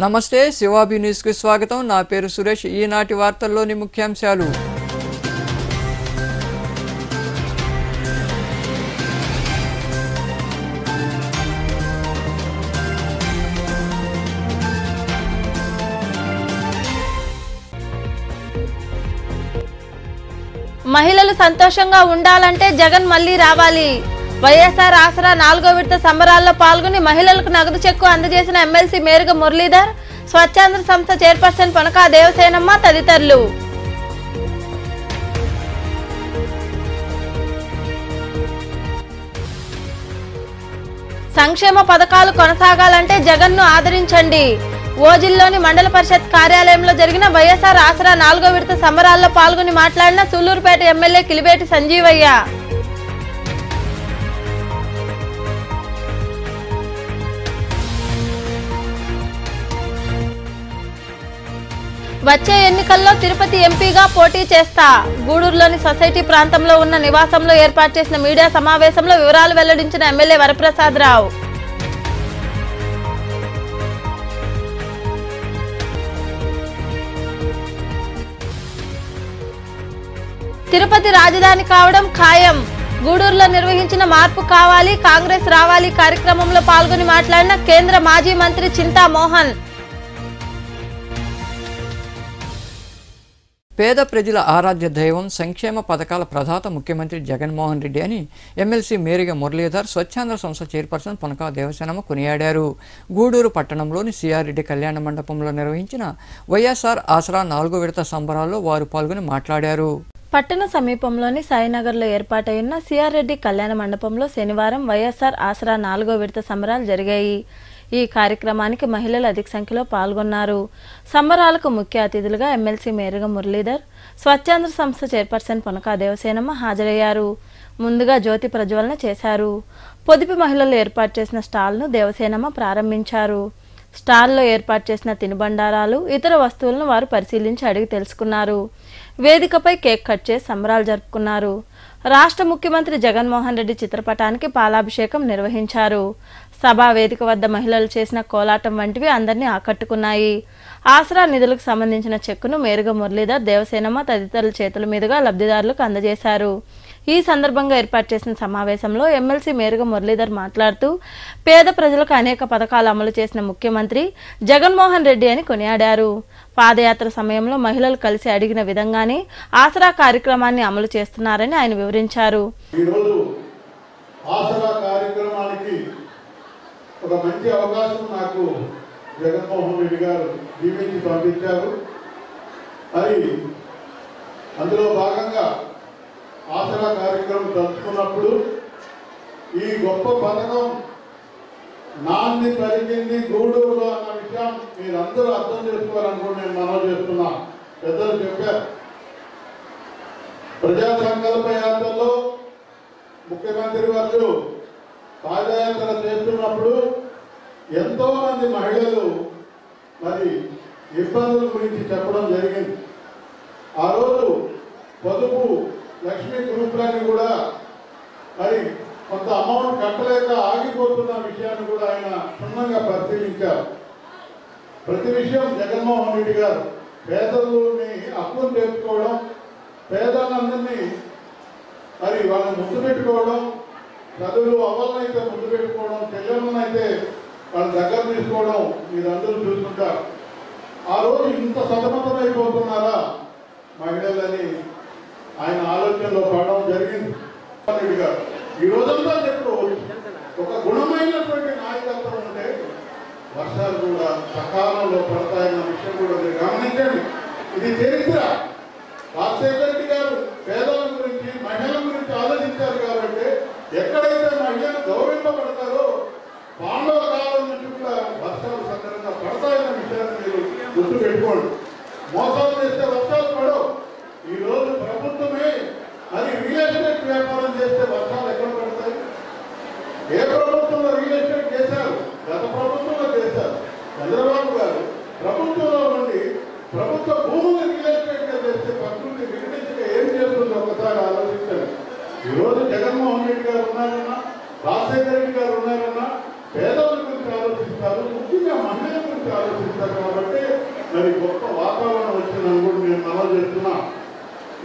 నమస్తే శివాబి న్యూస్ కి స్వాగతం. నా పేరు సురేష్. ఈనాటి వార్తల్లోని ముఖ్యాంశాలు. మహిళలు సంతోషంగా ఉండాలంటే జగన్ మళ్లీ రావాలి. వైఎస్ఆర్ ఆసరా 4వ విడత సంబరాల్లో పాల్గొని మహిళలకు నగదు చెక్కు అందజేసిన ఎమ్మెల్సీ మేరుగ మురళీధర్, స్వచ్ఛంద సంస్థ చైర్పర్సన్ పొనకా దేవసేనమ్మ తదితరులు. సంక్షేమ పథకాలు కొనసాగాలంటే జగన్ను ఆదరించండి. ఓజిల్లోని మండల పరిషత్ కార్యాలయంలో జరిగిన వైఎస్ఆర్ ఆసరా 4వ విడత సంబరాల్లో పాల్గొని మాట్లాడిన సూళ్లూరుపేట ఎమ్మెల్యే కిలివేటి సంజీవయ్య. వచ్చే ఎన్నికల్లో తిరుపతి ఎంపీగా పోటీ చేస్తా. గూడూరులోని సొసైటీ ప్రాంతంలో ఉన్న నివాసంలో ఏర్పాటు చేసిన మీడియా సమావేశంలో వివరాలు వెల్లడించిన ఎమ్మెల్యే వరప్రసాద్ రావు. తిరుపతి రాజధాని కావడం ఖాయం. గూడూరులో నిర్వహించిన మార్పు కావాలి, కాంగ్రెస్ రావాలి కార్యక్రమంలో పాల్గొని మాట్లాడిన కేంద్ర మాజీ మంత్రి చింతామోహన్. పేద ప్రజల ఆరాధ్య దైవం, సంక్షేమ పథకాల ప్రదాత ముఖ్యమంత్రి జగన్మోహన్ రెడ్డి అని ఎమ్మెల్సీ మేరుగ మురళీధర్, స్వచ్ఛంద సంస్థ చైర్పర్సన్ పొనకా దేవసేనమ్మ కొనియాడారు. గూడూరు పట్టణంలోని సిఆర్ రెడ్డి కళ్యాణ మండపంలో నిర్వహించిన వైఎస్ఆర్ ఆసరా 4వ విడత సంబరాల్లో వారు పాల్గొని మాట్లాడారు. పట్టణ సమీపంలోని సాయినగర్లో ఏర్పాటైన సిఆర్ రెడ్డి కళ్యాణ మండపంలో శనివారం వైఎస్ఆర్ ఆసరా 4వ విడత సంబరాలు జరిగాయి. ఈ కార్యక్రమానికి మహిళలు అధిక సంఖ్యలో పాల్గొన్నారు. సంబరాలకు ముఖ్య అతిథులుగా ఎమ్మెల్సీ మేరుగ మురళీధర్, స్వచ్ఛంద సంస్థ చైర్పర్సన్ పొనకా దేవసేనమ్మ హాజరయ్యారు. ముందుగా జ్యోతి ప్రజ్వలన చేశారు. పొదుపు మహిళలు ఏర్పాటు చేసిన స్టాల్ను దేవసేనమ్మ ప్రారంభించారు. స్టాల్లో ఏర్పాటు చేసిన తినుబండారాలు, ఇతర వస్తువులను వారు పరిశీలించి అడిగి తెలుసుకున్నారు. వేదికపై కేక్ కట్ చేసి సంబరాలు జరుపుకున్నారు. రాష్ట్ర ముఖ్యమంత్రి జగన్మోహన్ రెడ్డి చిత్రపటానికి పాలాభిషేకం నిర్వహించారు. సభా వేదిక వద్ద మహిళలు చేసిన కోలాటం వంటివి అందరినీ ఆకట్టుకున్నాయి. ఆసరా నిధులకు సంబంధించిన చెక్కును మేరుగ మురళీధర్, దేవసేనమ్మ తదితరుల చేతుల మీదుగా లబ్ధిదారులకు అందజేశారు. ఈ సందర్భంగా ఏర్పాటు చేసిన సమావేశంలో ఎమ్మెల్సీ మేరుగ మురళీధర్ మాట్లాడుతూ, పేద ప్రజలకు అనేక పథకాలు అమలు చేసిన ముఖ్యమంత్రి జగన్మోహన్ రెడ్డి అని కొనియాడారు. పాదయాత్ర సమయంలో మహిళలు కలిసి అడిగిన విధంగానే ఆసరా కార్యక్రమాన్ని అమలు చేస్తున్నారని ఆయన వివరించారు. ఒక మంచి అవకాశం నాకు జగన్మోహన్ రెడ్డి గారు దీవించి పంపించారు. మరి అందులో భాగంగా ఆసరా కార్యక్రమం జరుపుకున్నప్పుడు ఈ గొప్ప పథకం నాంది పలికింది గూడూరులో అన్న విషయం మీరందరూ అర్థం చేసుకోవాలనుకుని నేను మనవి చేస్తున్నా. పెద్దలు చెప్పారు, ప్రజా సంకల్ప యాత్రలో ముఖ్యమంత్రి వారు పాదయాత్ర చేస్తున్నప్పుడు ఎంతో మంది మహిళలు మరి ఇబ్బందుల గురించి చెప్పడం జరిగింది. ఆ రోజు పొదుపు లక్ష్మీ గ్రూపులని కూడా మరి కొంత అమౌంట్ కట్టలేక ఆగిపోతున్న విషయాన్ని కూడా ఆయన క్షుణ్ణంగా పరిశీలించారు. ప్రతి విషయం జగన్మోహన్ రెడ్డి గారు పేదలని అప్పులు తెచ్చుకోవడం, పేదలందరినీ మరి వాళ్ళని ముద్దు పెట్టుకోవడం, చదువులు అవ్వాలనైతే ముందు పెట్టుకోవడం, చెల్లెళ్ళనైతే వాళ్ళ దగ్గర తీసుకోవడం మీరందరూ చూసుకుంటారు. ఆ రోజు ఇంత సతమతమైపోతున్నారా మహిళలని ఆయన ఆలోచనలో పడడం జరిగింది. రెడ్డి గారు ఈ రోజంతా చెప్పుకోవచ్చు, ఒక గుణమైనటువంటి నాయకత్వం ఉంటే వర్షాలు కూడా సకాలంలో పడతాయన్న విషయం కూడా మీరు గమనించండి. ఇది చరిత్ర. రాజశేఖర రెడ్డి గారు పేదల గురించి, మహిళల గురించి ఆలోచించారు కాబట్టి ఎక్కడైతే మహిళలు గౌరవింపబడతారో పాండవ కాలం నుంచి కూడా వర్షాలు సక్రమంగా పడతాయన్న విషయాన్ని మీరు గుర్తు పెట్టుకోండి. మోసాలు చేస్తే వర్షాలు పడవు. ఈ రోజు ప్రభుత్వమే అది రియల్ ఎస్టేట్ వ్యాపారం చేస్తే వర్షాలు ఎక్కడ పడతాయి? ఏ ప్రభుత్వంలో రియల్ ఎస్టేట్ చేశారు? గత ప్రభుత్వంలో చేశారు. చంద్రబాబు గారు ప్రభుత్వంలో నుండి ప్రభుత్వ భూములు రియల్ ఎస్టేట్ గా చేస్తే ప్రకృతి వికటించక ఏం చేస్తుందో ఒకసారి ఆలోచించండి. ఈరోజు జగన్మోహన్ రెడ్డి గారు ఉన్నారన్నా, రాజశేఖర రెడ్డి గారు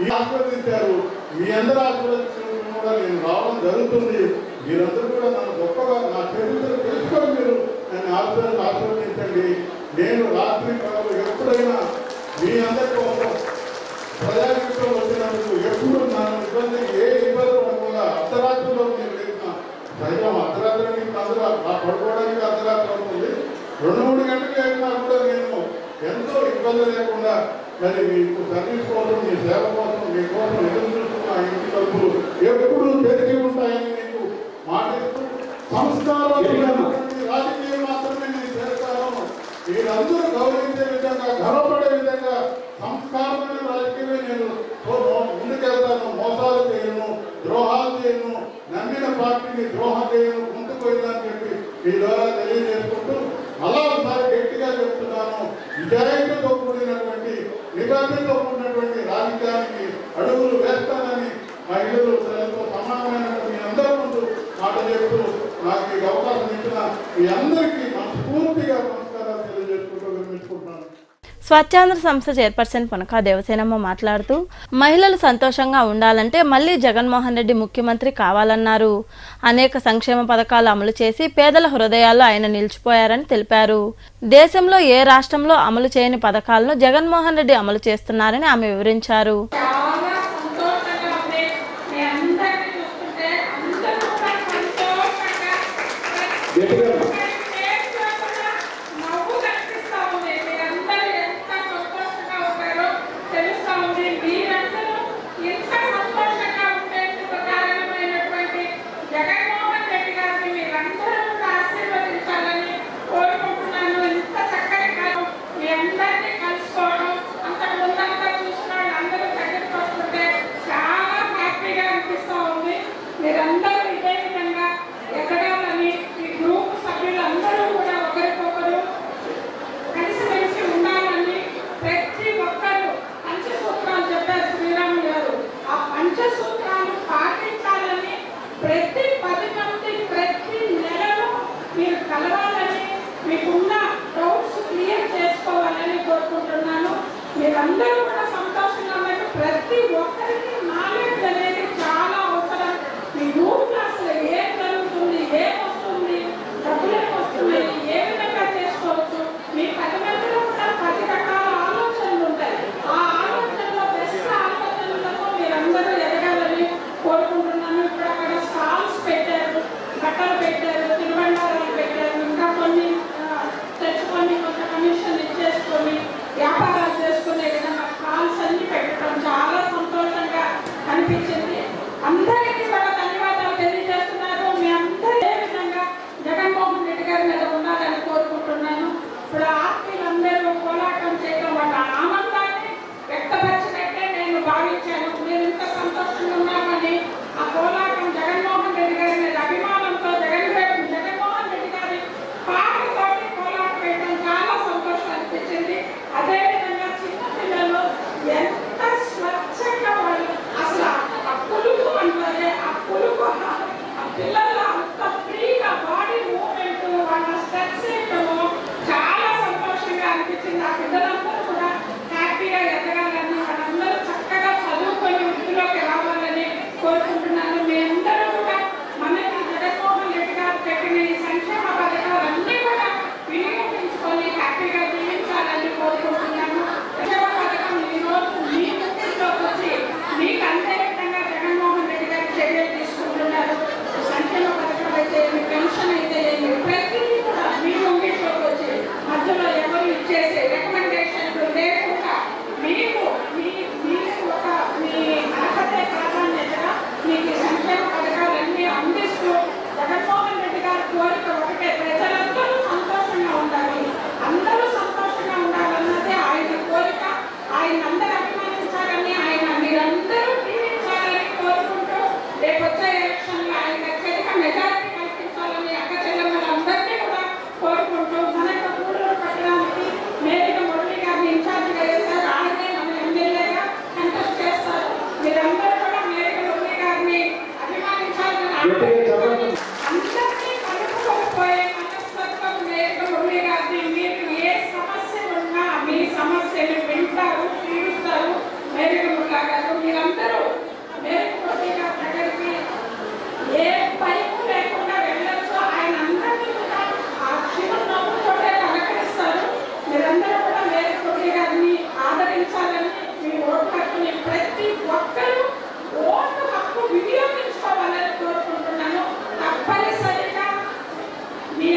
ఈ ఆశీర్వదించారు. మీ అందరూ ఆశీర్వదించడం కూడా నేను రావడం జరుగుతుంది. మీరందరూ కూడా నన్ను గొప్పగా నా చరిత్ర తెలుసుకొని మీరు నన్ను ఆశీర్వదించండి. నేను రాత్రి కాలం ఎప్పుడైనా మీ అందరి కోసం ప్రజాక్షేత్రం వచ్చినందుకు ఎప్పుడు నన్ను ఏ ఇబ్బంది పడకుండా అర్ధరాత్రిలో నేను లేచిన సైతం అర్ధరాత్రి మీకు అందరూ పడుకోవడానికి అర్ధరాత్రి అవుతుంది. 2-3 గంటలు అయినా కూడా నేను ఎంతో ఇబ్బంది లేకుండా మరి మీకు సర్వీస్ కోసం మీ సేవ కోసం మీకోసం ఎదురు చూస్తున్న ఇంటి తలుపులు ఎప్పుడు తెరిచి ఉంటాయని మీకు మాటిస్తూ సంస్కారవంతమైనటువంటి రాజకీయం మాత్రమే నేను చేస్తాను. మీరందరూ గౌరవించే విధంగా గర్వపడే విధంగా సంస్కారమైన రాజకీయమే నేను ముందుకెళ్తాను. మోసాలు చేయను, ద్రోహాలు చేయను, నమ్మిన పార్టీని ద్రోహం చేయను, ముందుకుపోయిందని చెప్పి మీ ద్వారా తెలియజేసుకుంటూ అలా ఒకసారి గట్టిగా చెప్తున్నాను. విజయంతో కూడినటువంటి నిబద్ధతతో కూడినటువంటి రాజకీయానికి అడుగులు వేస్తానని మహిళలు తల్లితో సమానమైనటువంటి మీ అందరి ముందు మాట చెప్తూ నాకు ఈ అవకాశం ఇచ్చిన మీ అందరికీ మనస్ఫూర్తిగా నమస్కారాలు తెలియజేసుకుంటూ విరమించుకుంటున్నాను. స్వచ్ఛాంధ్ర సంస్థ చైర్పర్సన్ పునకా దేవసేనమ్మ మాట్లాడుతూ మహిళలు సంతోషంగా ఉండాలంటే మళ్లీ జగన్మోహన్ రెడ్డి ముఖ్యమంత్రి కావాలన్నారు. అనేక సంక్షేమ పథకాలు అమలు చేసి పేదల హృదయాల్లో ఆయన నిలిచిపోయారని తెలిపారు. దేశంలో ఏ రాష్ట్రంలో అమలు చేయని పథకాలను జగన్మోహన్ రెడ్డి అమలు చేస్తున్నారని ఆమె వివరించారు. మీరందరూ కూడా సంతోషంగా ఉన్నారు. ప్రతి ఒక్కరికి నాలెడ్జ్ అనేది చాలా అవసరం. మీ గ్రూప్ అసలు ఏం జరుగుతుంది, ఏం వస్తుంది, డబ్బులు ఏం వస్తున్నాయి, ఏ విధంగా చేసుకోవచ్చు, మీ 10 మందిలో కూడా 10 రకాల ఆలోచనలు ఉంటాయి. ఆ ఆలోచనలో బెస్ట్ ఆలోచనలతో మీరందరూ ఎదగాలని కోరుకుంటున్నాను. ఇప్పుడు అక్కడ స్టాల్స్ పెట్టారు, బట్టలు పెట్టారు, తినుబండారాలు పెట్టారు, ఇంకా కొన్ని తెచ్చుకొని కొంత కమిషన్ ఇచ్చేసుకొని వ్యాపారాలు చేసుకునే విధంగా స్టాల్స్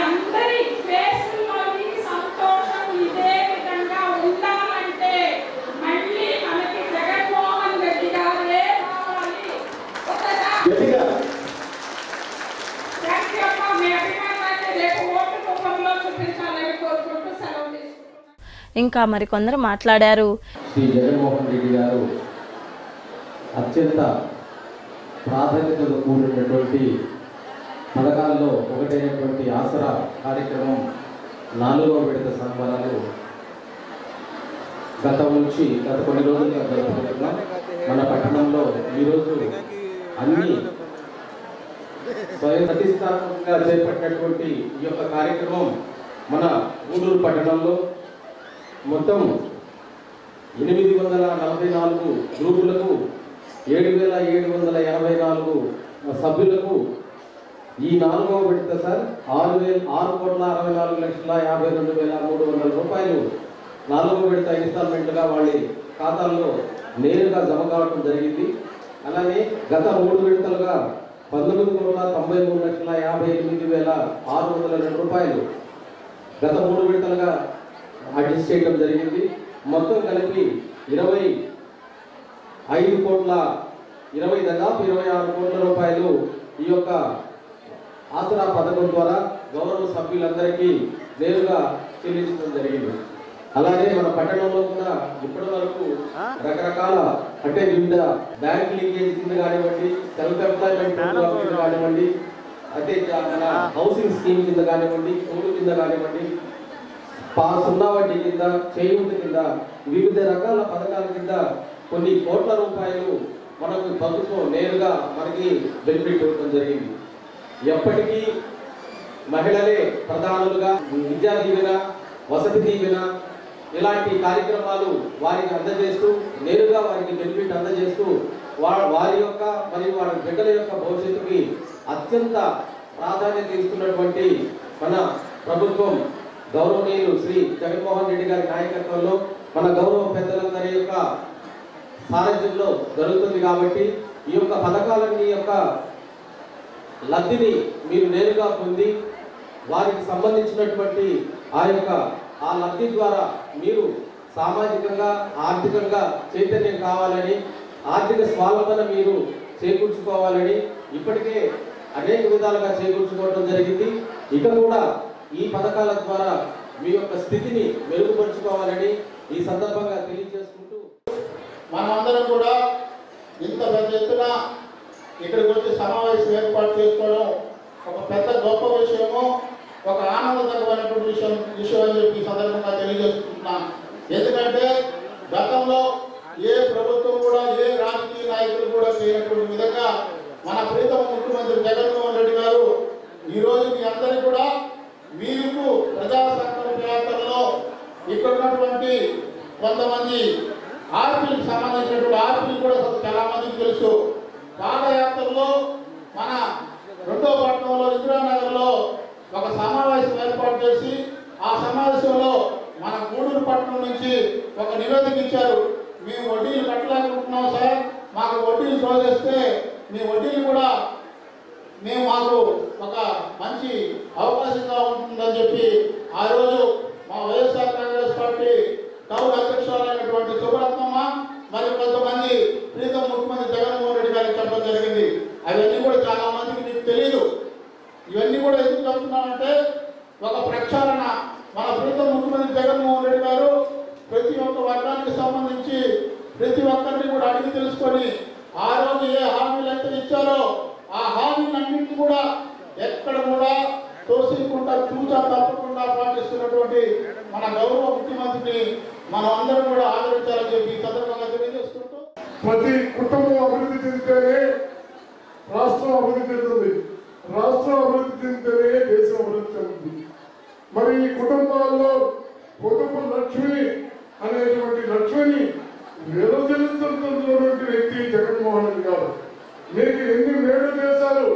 అందరి ఫేస్లోని సంతోషం ఇదే విధంగా ఉండాలంటే మళ్ళీ మనకి జగన్మోహన్ రెడ్డి గారే కావాలి. థ్యాంక్ యూ అమ్మా. మీ అభిమానాన్ని రేపు ఓటు రూపంలో చూపించాలని కోరుకుంటూ సెలవు తీసుకుంటున్నాను. ఇంకా మరికొందరు మాట్లాడారు. శ్రీ జగన్మోహన్ రెడ్డి గారు అత్యంత ప్రాధాన్యతతో కూడినటువంటి పథకాల్లో ఒకటైనటువంటి ఆసరా కార్యక్రమం 4వ విడత సంబరాలు గత కొన్ని రోజులుగా జరుపుకుంటున్నాం. మన పట్టణంలో ఈరోజు అన్ని స్వయం ప్రతిష్టాత్మకంగా చేపట్టినటువంటి ఈ యొక్క కార్యక్రమం మన గూడూరు పట్టణంలో మొత్తం 844 గ్రూపులకు 7,784 సభ్యులకు ఈ 4వ విడత సార్ 6,64,52,300 రూపాయలు 4వ విడత ఇన్స్టాల్మెంట్గా వాళ్ళ ఖాతాల్లో నేరుగా జమ కావడం జరిగింది. అలానే గత 3 విడతలుగా 19,93,58,602 రూపాయలు గత 3 విడతలుగా అడ్జస్ట్ చేయడం జరిగింది. మొత్తం కలిపి 25 కోట్ల 26 కోట్ల రూపాయలు ఈ యొక్క ఆసరా పథకం ద్వారా గౌరవ సభ్యులందరికీ నేరుగా చెల్లించడం జరిగింది. అలాగే మన పట్టణంలో కూడా ఇప్పటి వరకు రకరకాల అంటే వివిధ బ్యాంక్ లింకేజ్ కింద కానివ్వండి, సెల్ఫ్ ఎంప్లాయ్మెంట్ ప్రోగ్రామ్ కింద కానివ్వండి, అయితే మన హౌసింగ్ స్కీమ్ కింద కానివ్వండి, కోలు కింద కానివ్వండి, 0 వడ్డీ కింద, చేయూత కింద వివిధ రకాల పథకాల కింద కొన్ని కోట్ల రూపాయలు మనకు ప్రభుత్వం నేరుగా మనకి బెనిఫిట్ ఇవ్వడం జరిగింది. ఎప్పటికీ మహిళలే ప్రధానులుగా విద్యా దీవెన, వసతి దీవెన ఇలాంటి కార్యక్రమాలు వారికి అందజేస్తూ నేరుగా వారికి బెనిఫిట్ అందజేస్తూ వారి యొక్క మరియు వారి బిడ్డల యొక్క భవిష్యత్తుకి అత్యంత ప్రాధాన్యత ఇస్తున్నటువంటి మన ప్రభుత్వం గౌరవనీయులు శ్రీ జగన్మోహన్ రెడ్డి గారి నాయకత్వంలో మన గౌరవ పెద్దలందరి యొక్క సారథ్యంలో జరుగుతుంది. కాబట్టి ఈ యొక్క పథకాలన్నీ యొక్క లబ్ధిని మీరు నేరుగా పొంది వారికి సంబంధించినటువంటి ఆ లబ్ధి ద్వారా మీరు సామాజికంగా ఆర్థికంగా చైతన్యం కావాలని, ఆర్థిక స్వావలంబన మీరు చేకూర్చుకోవాలని ఇప్పటికే అనేక విధాలుగా చేకూర్చుకోవడం జరిగింది. ఇక కూడా ఈ పథకాల ద్వారా మీ యొక్క స్థితిని మెరుగుపరుచుకోవాలని ఈ సందర్భంగా తెలియజేసుకుంటూ మనమందరం కూడా ఇంత పెద్ద ఎత్తున ఇక్కడికి వచ్చి సమావేశం ఏర్పాటు చేసుకోవడం ఒక పెద్ద గొప్ప విషయము, ఒక ఆనందకరమైనటువంటి విషయం అని చెప్పి ఈ సందర్భంగా తెలియజేసుకుంటున్నాను. ఎందుకంటే గతంలో ఏ ప్రభుత్వం కూడా, ఏ రాజకీయ నాయకులు కూడా చేయనటువంటి విధంగా మన ప్రీతమ ముఖ్యమంత్రి జగన్మోహన్ రెడ్డి గారు ఈరోజు మీ అందరికీ కూడా మీకు ప్రజా సంకల్ప యాత్రలో ఇక్కడ ఉన్నటువంటి కొంతమంది ఆర్పీలకు సంబంధించినటువంటి ఆర్పీలు కూడా చాలా మందికి తెలుసు. పాదయాత్రలో మన 2వ పట్టణంలో ఇందిరానగర్లో ఒక సమావేశం ఏర్పాటు చేసి ఆ సమావేశంలో మన గూడూరు పట్టణం నుంచి ఒక నివేదిక ఇచ్చారు. మేము వడ్డీలు కట్టలేకుంటున్నాం సార్, మాకు వడ్డీలు రోజేస్తే మీ వడ్డీలు కూడా మాకు ఒక మంచి అవకాశంగా ఉంటుందని చెప్పి ఆ రోజు మా వైఎస్ఆర్ కాంగ్రెస్ పార్టీ టౌన్ అధ్యక్షురాలైనటువంటి సుబ్రత్నమ్మ మరియు కొంతమంది ప్రీతం ముఖ్యమంత్రి జగన్మోహన్ రెడ్డి గారికి చెప్పడం జరిగింది. అవన్నీ కూడా చాలా మందికి మీకు తెలియదు. ఇవన్నీ కూడా ఎందుకు చెప్తున్నామంటే ఒక ప్రక్షాళన మన ప్రీతం ముఖ్యమంత్రి జగన్మోహన్ రెడ్డి గారు ప్రతి ఒక్క వర్గానికి సంబంధించి ప్రతి ఒక్కరిని కూడా అడిగి తెలుసుకొని ఆ రోజు ఏ హామీలు అయితే ఇచ్చారో ఆ హామీలన్నింటినీ కూడా ఎక్కడ కూడా తోసికుండా చూచా తప్పకుండా పాటిస్తున్నటువంటి మన గౌరవ ముఖ్యమంత్రిని మనం అందరం కూడా ఆదరించాలని చెప్పి ఈ సందర్భంగా తెలియజేసుకుంటూ, ప్రతి కుటుంబం అభివృద్ధి చెందితేనే రాష్ట్రం అభివృద్ధి చెందుతుంది, రాష్ట్రం అభివృద్ధి చెందితేనే దేశం అభివృద్ధి చెందుతుంది. మరి ఈ కుటుంబాల్లో కుటుంబ లక్ష్మి అనేటువంటి లక్ష్మిని విరజిల్లుతున్నటువంటి వ్యక్తి జగన్మోహన్ రెడ్డి గారు. మీకు ఎన్ని మేలు చేశారు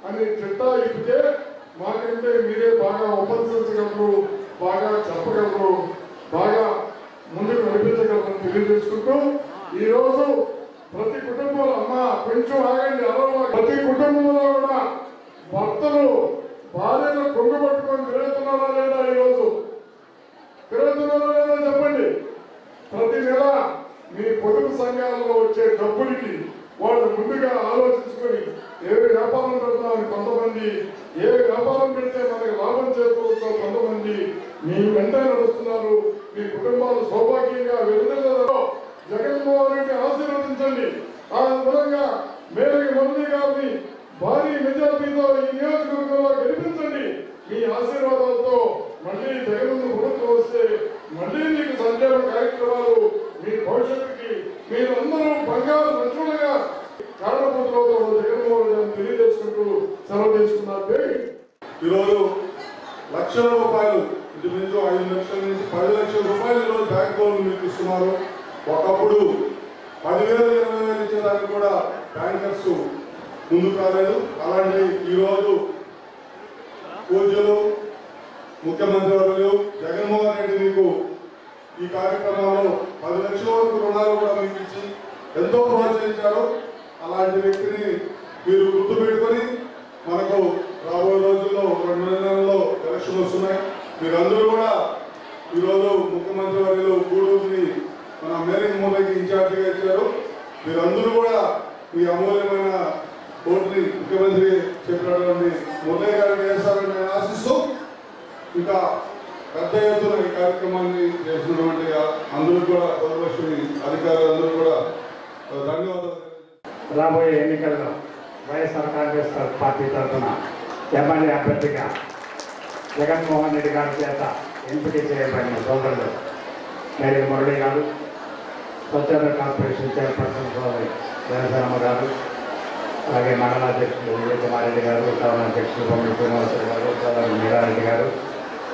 అని చిట్టా ఇప్పితే మాకంటే మీరే బాగా ఉపన్యసించగలరు, బాగా చెప్పగలరు, బాగా ముందుకు నడిపించగలరు తెలియజేసుకుంటూ ఈరోజు ప్రతి కుటుంబంలో అమ్మ కొంచెం ఆగండి, ప్రతి కుటుంబంలో కూడా భర్తలు భార్యను కొంగబట్టుకొని మీ వెంట నడుస్తున్నారు. మీ కుటుంబాలు సౌభాగ్యంగా వెలుగుదలలో జగన్మోహన్ రెడ్డి ఆశీర్వదించండి. ఆ విధంగా మేరీ మురళి గారిని భారీ మెజార్టీతో ఈ నియోజకవర్గంలో గెలిపించండి. మీ ఆశీర్వాదాలతో మళ్ళీ జగన్ ప్రభుత్వం వస్తే మళ్ళీ మీకు సంక్షేమ కార్యక్రమాలు మీ భవిష్యత్తుకి మీరందరూ బంగారు లక్ష్ములుగా కారణభూతులవుతారు. జగన్మోహన్ రెడ్డి తెలియజేసుకుంటూ సెలవు తీసుకున్నారు. ఈరోజు లక్షల రూపాయలు ఇంచుమించు 5 లక్షల నుంచి 10 లక్షల రూపాయలు ఈరోజు బ్యాంక్ లోన్లు మీకు ఇస్తున్నారు. ఒకప్పుడు 10,000 20,000 ఇచ్చేదానికి కూడా బ్యాంకర్స్ ముందుకు రాలేదు. అలాంటి ఈరోజు పూజ్యులు ముఖ్యమంత్రి వర్యులు జగన్మోహన్ రెడ్డి మీకు ఈ కార్యక్రమంలో 10 లక్షల వరకు రుణాలు కూడా మీకు ఇచ్చి ఎంతో ప్రోత్సహించారు. అలాంటి వ్యక్తిని మీరు గుర్తుపెట్టుకొని మనకు రాబోయే రోజుల్లో 2 నెలల్లో ఎలక్షన్ వస్తున్నాయి. మీరందరూ కూడా ఈరోజు ముఖ్యమంత్రి వర్యులు గూడూరుని మన మేరీ మురళికి ఇన్ఛార్జిగా ఇచ్చారు. మీరందరూ కూడా మీ అమూల్యమైన ఓటుని ముఖ్యమంత్రి చెప్పినటువంటి మురళి గారిని వేస్తారని నేను ఆశిస్తూ ఇంకా పెద్ద ఎత్తున ఈ కార్యక్రమాన్ని చేసినటువంటి అందరూ కూడా గౌరవశ్రీ అధికారులందరూ కూడా ధన్యవాదాలు. రాబోయే ఎన్నికల్లో వైఎస్ఆర్ కాంగ్రెస్ పార్టీ తరఫున ఎమ్మెల్యే అభ్యర్థిగా జగన్మోహన్ రెడ్డి గారి చేత ఎంపిక చేయబడిన సోదరులు మేరీ మురళి గారు, స్వచ్ఛంద కార్పొరేషన్ చైర్పర్సన్ సోదరి జనసేనమ్మ గారు, అలాగే మండల అధ్యక్షుడు విజయ్ కుమార్ రెడ్డి గారు, టౌన్ అధ్యక్షుడు బొమ్మిడి శ్రీనివాసరావు గారు, సోదరు మీరారెడ్డి గారు,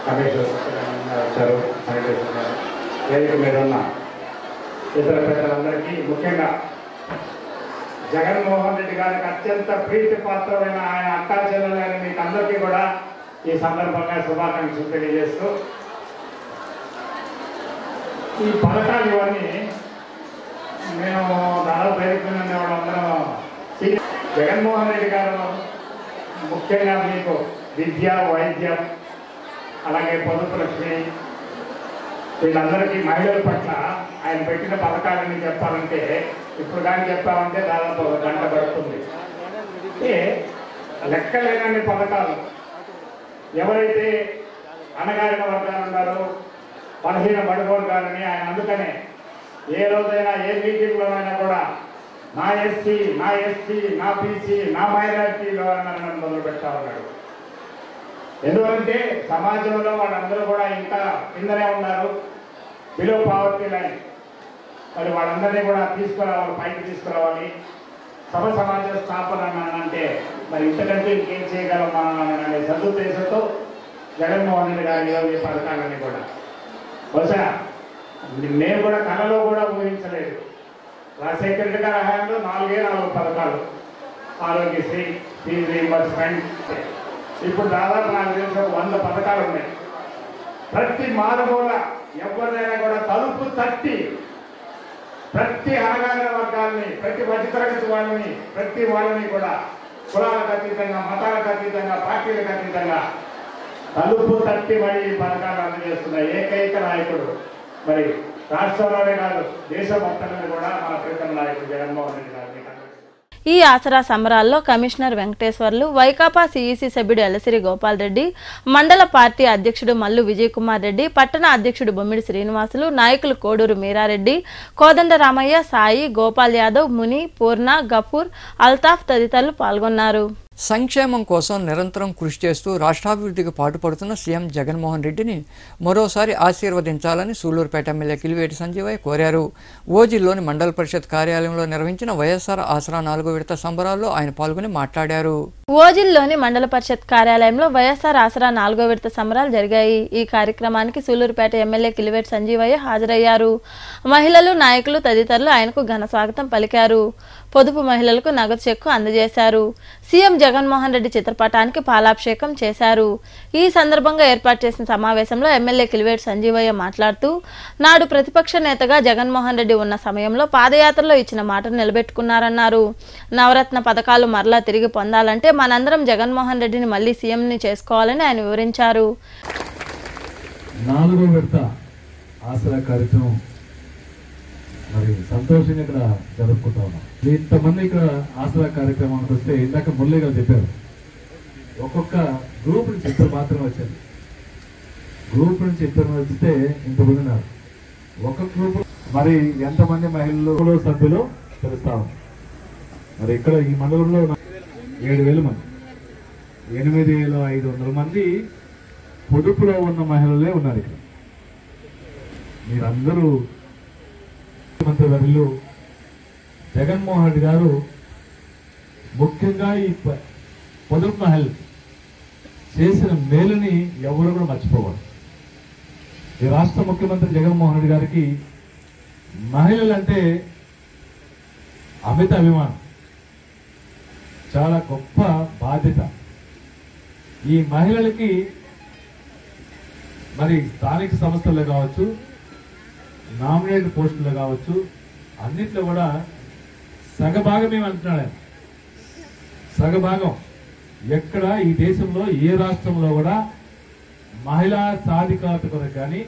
కమిషనర్ వచ్చారు, వెంకటేశ్వర గారు, వేదిక మీద ఉన్న ఇతర పెద్దలందరికీ, ముఖ్యంగా జగన్మోహన్ రెడ్డి గారికి అత్యంత ప్రీతి పాత్రమైన ఆయన అక్కా చెల్లెలైన మీకు అందరికీ కూడా ఈ సందర్భంగా శుభాకాంక్షలు తెలియజేస్తూ, ఈ పథకాలు ఇవన్నీ మేము దాదాపు వేదికమైన వాళ్ళందరం జగన్మోహన్ రెడ్డి గారు ముఖ్యంగా మీకు విద్య, వైద్యం, అలాగే పొదుపు లక్ష్మి, వీళ్ళందరికీ మహిళల పట్ల ఆయన పెట్టిన పథకాలని చెప్పాలంటే ఇప్పుడు కానీ చెప్పాలంటే దాదాపు 1 గంట పడుతుంది. అంటే లెక్కలేనన్ని పథకాలు. ఎవరైతే అణగారిన వర్గాలు ఉన్నారో, బలహీన బడుగోలుగాలని ఆయన అందుకనే ఏ రోజైనా ఏ మీటింగ్లోనైనా కూడా నా ఎస్సీ, నా ఎస్టీ, నా బీసీ, నా మైనారిటీలో అన్న మొదలు పెడతా ఉన్నాడు. ఎందుకంటే సమాజంలో వాళ్ళందరూ కూడా ఇంకా కిందనే ఉన్నారు, బిలో పావర్టీ లైన్. మరి వాళ్ళందరినీ కూడా తీసుకురావాలి, పైకి తీసుకురావాలి. సమాజ స్థాపన అంటే మరి ఇంతకంటే ఇంకేం చేయగలం అనే సదుద్దేశంతో జగన్మోహన్ రెడ్డి గారి ఈ పథకాలన్నీ కూడా బహుశా నేను కూడా కళలో కూడా ఊహించలేదు. రాజశేఖర రెడ్డి గారి హయాంలో 4 పథకాలు, ఆరోగ్యశ్రీ, ఫీజు రీయింబర్స్మెంట్. ఇప్పుడు దాదాపు నాకు తెలిసి 100 పథకాలు ఉన్నాయి. ప్రతి మారుమూల ఎవరినైనా కూడా తలుపు తట్టి ప్రతి అణగారిన వర్గాలని, ప్రతి మధ్యతరగతి వాళ్ళని, ప్రతి వాళ్ళని కూడా కులాలకు అతీతంగా, మతాలకు అతీతంగా, పార్టీలకు అతీతంగా తలుపు తట్టి మరి ఈ పథకాలు అందజేస్తున్న ఏకైక నాయకుడు మరి రాష్ట్రంలోనే కాదు దేశం మొత్తంలో కూడా మన ప్రీతం నాయకుడు జగన్మోహన్ రెడ్డి గారు. ఈ ఆసరా సంబరాల్లో కమిషనర్ వెంకటేశ్వర్లు, వైకాపా సిఈసి సభ్యుడు ఎలసిరి గోపాల్ రెడ్డి, మండల పార్టీ అధ్యక్షుడు మల్లు విజయ్ కుమార్ రెడ్డి, పట్టణ అధ్యక్షుడు బొమ్మిడి శ్రీనివాసులు, నాయకులు కోడూరు మీరారెడ్డి, కోదండ రామయ్య, సాయి, గోపాల్ యాదవ్, ముని, పూర్ణ, గఫూర్, అల్తాఫ్ తదితరులు పాల్గొన్నారు. సంక్షేమం కోసం నిరంతరం కృషి చేస్తూ రాష్ట్రాభివృద్ధికి పాటుపడుతున్న సీఎం జగన్మోహన్ రెడ్డిని మరోసారి ఆశీర్వదించాలని సూళ్లూరుపేట ఎమ్మెల్యే కిలివేటి సంజీవయ్య కోరారు. ఓజిల్లోని మండల పరిషత్ కార్యాలయంలో నిర్వహించిన వైఎస్ఆర్ ఆసరా 4వ విడత సంబరాల్లో ఆయన పాల్గొని మాట్లాడారు. ఓజిల్లోని మండల పరిషత్ కార్యాలయంలో వైఎస్ఆర్ ఆసరా 4వ విడత సంబరాలు జరిగాయి. ఈ కార్యక్రమానికి సూళ్లూరుపేట ఎమ్మెల్యే కిలివేటి సంజీవయ్య హాజరయ్యారు. మహిళలు, నాయకులు తదితరులు ఆయనకు ఘన స్వాగతం పలికారు. పొదుపు మహిళలకు నగదు చెక్కు అందజేశారు. సీఎం జగన్మోహన్ రెడ్డి చిత్రపటానికి పాలాభిషేకం చేశారు. ఈ సందర్భంగా ఏర్పాటు చేసిన సమావేశంలో ఎమ్మెల్యే కిలివేటి సంజీవయ్య మాట్లాడుతూ, నాడు ప్రతిపక్ష నేతగా జగన్మోహన్ రెడ్డి ఉన్న సమయంలో పాదయాత్రలో ఇచ్చిన మాటను నిలబెట్టుకున్నారన్నారు. నవరత్న పథకాలు మరలా తిరిగి పొందాలంటే మనందరం జగన్మోహన్ రెడ్డిని మళ్లీ సీఎంని చేసుకోవాలని ఆయన వివరించారు. 4వ విడత ఆసరా కార్యక్రమం మరి సంతోషంగా ఇక్కడ జరుపుకుంటా ఉన్నాం. ఇంతమంది ఇక్కడ ఆసరా కార్యక్రమానికి వస్తే ఇందాక మురళి గారు చెప్పారు, ఒక్కొక్క గ్రూప్ నుంచి ఇద్దరు మాత్రమే వచ్చారు. గ్రూప్ నుంచి ఇద్దరు వచ్చితే ఇంతమంది ఉన్నారు. ఒక గ్రూప్ మరి ఎంతమంది మహిళలు సభ్యులు తెలుస్తాము. మరి ఇక్కడ ఈ మండలంలో 7,000 మంది, 8,500 మంది పొదుపులో ఉన్న మహిళలే ఉన్నారు. ఇక్కడ మీరందరూ ముఖ్యమంత్రి వర్యులు జగన్మోహన్ రెడ్డి గారు ముఖ్యంగా ఈ పొదుపు మహిళలు చేసిన మేలుని ఎవరు కూడా మర్చిపోవాలి. ఈ రాష్ట్ర ముఖ్యమంత్రి జగన్మోహన్ రెడ్డి గారికి మహిళలంటే అమిత అభిమానం, చాలా గొప్ప బాధ్యత. ఈ మహిళలకి మరి స్థానిక సంస్థల్లో కావచ్చు, నామినేటెడ్ పోస్టుల్లో కావచ్చు, అన్నిట్లో కూడా సగభాగం ఏమంటున్నాడు ఆయన. సగభాగం ఎక్కడ ఈ దేశంలో ఏ రాష్ట్రంలో కూడా మహిళా సాధికారత కొరకు కానీ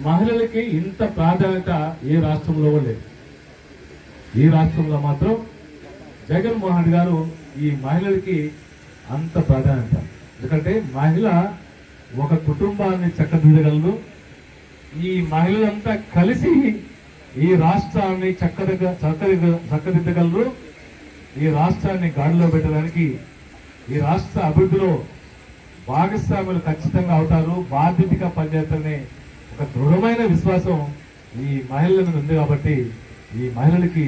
మహిళలకి ఇంత ప్రాధాన్యత ఏ రాష్ట్రంలో కూడా లేదు. ఈ రాష్ట్రంలో మాత్రం జగన్మోహన్ రెడ్డి గారు ఈ మహిళలకి అంత ప్రాధాన్యత. ఎందుకంటే మహిళ ఒక కుటుంబాన్ని చక్కదిద్దగలరు. ఈ మహిళలంతా కలిసి ఈ రాష్ట్రాన్ని చక్కదిద్దగలరు. ఈ రాష్ట్రాన్ని గాడిలో పెట్టడానికి, ఈ రాష్ట్ర అభివృద్ధిలో భాగస్వాములు ఖచ్చితంగా అవుతారు, బాధ్యతగా పనిచేస్తారనే ఒక దృఢమైన విశ్వాసం ఈ మహిళల మీద ఉంది. కాబట్టి ఈ మహిళలకి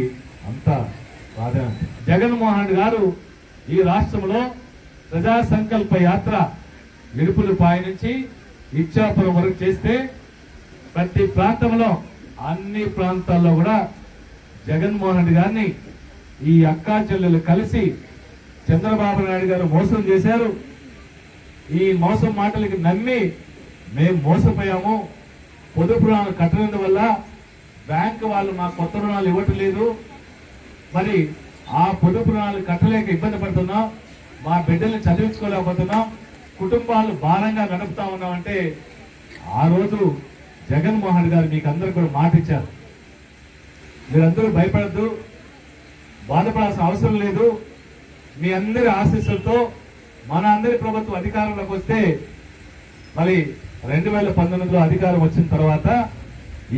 అంత ప్రాధాన్యత. జగన్మోహన్ రెడ్డి గారు ఈ రాష్ట్రంలో ప్రజా సంకల్ప యాత్ర ఇడుపులపాయ నుంచి ఇచ్చాపురం వరకు చేస్తే ప్రతి ప్రాంతంలో అన్ని ప్రాంతాల్లో కూడా జగన్మోహన్ రెడ్డి గారిని ఈ అక్కా చెల్లెలు కలిసి చంద్రబాబు నాయుడు గారు మోసం చేశారు. ఈ మోసం మాటలకి నమ్మి మేము మోసపోయాము, పొదుపు రుణాలు కట్టనందువల్ల బ్యాంకు వాళ్ళు మా కొత్త రుణాలు ఇవ్వటం లేదు, మరి ఆ పొదుపు రుణాలు కట్టలేక ఇబ్బంది పడుతున్నాం, మా బిడ్డల్ని చదివించుకోలేకపోతున్నాం, కుటుంబాలు భారంగా నడుపుతా ఉన్నామంటే ఆ రోజు జగన్మోహన్ రెడ్డి గారు మీకు అందరూ కూడా మాట ఇచ్చారు. మీరందరూ భయపడద్దు, బాధపడాల్సిన అవసరం లేదు, మీ అందరి ఆశీస్సులతో మన అందరి ప్రభుత్వం అధికారంలోకి వస్తే మరి 2019లో అధికారం వచ్చిన తర్వాత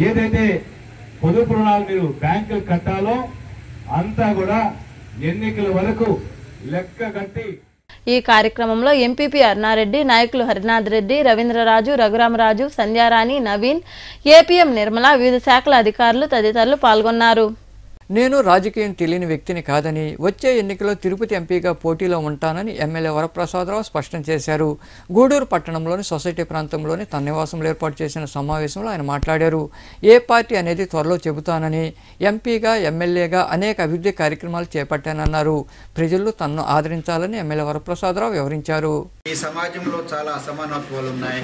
ఏదైతే పొదుపు రుణాలు మీరు బ్యాంకులు కట్టాలో అంతా కూడా ఎన్నికల వరకు లెక్క కట్టి. ఈ కార్యక్రమంలో ఎంపీపీ అరుణారెడ్డి, నాయకులు హరినాథ్ రెడ్డి, రవీంద్రరాజు, రఘురామరాజు, సంధ్యారాణి, నవీన్, ఏపీఎం నిర్మల, వివిధ శాఖల అధికారులు తదితరులు పాల్గొన్నారు. నేను రాజకీయం తెలియని వ్యక్తిని కాదని, వచ్చే ఎన్నికలో తిరుపతి ఎంపీగా పోటీలో ఉంటానని ఎమ్మెల్యే వరప్రసాదరావు స్పష్టం చేశారు. గూడూరు పట్టణంలోని సొసైటీ ప్రాంతంలోని తన నివాసంలో ఏర్పాటు చేసిన సమావేశంలో ఆయన మాట్లాడారు. ఏ పార్టీ అనేది త్వరలో చెబుతానని, ఎంపీగా ఎమ్మెల్యేగా అనేక అభివృద్ధి కార్యక్రమాలు చేపట్టానన్నారు. ప్రజలు తనను ఆదరించాలని ఎమ్మెల్యే వరప్రసాదరావు వివరించారు. ఈ సమాజంలో చాలా అసమానత్వాలు ఉన్నాయి.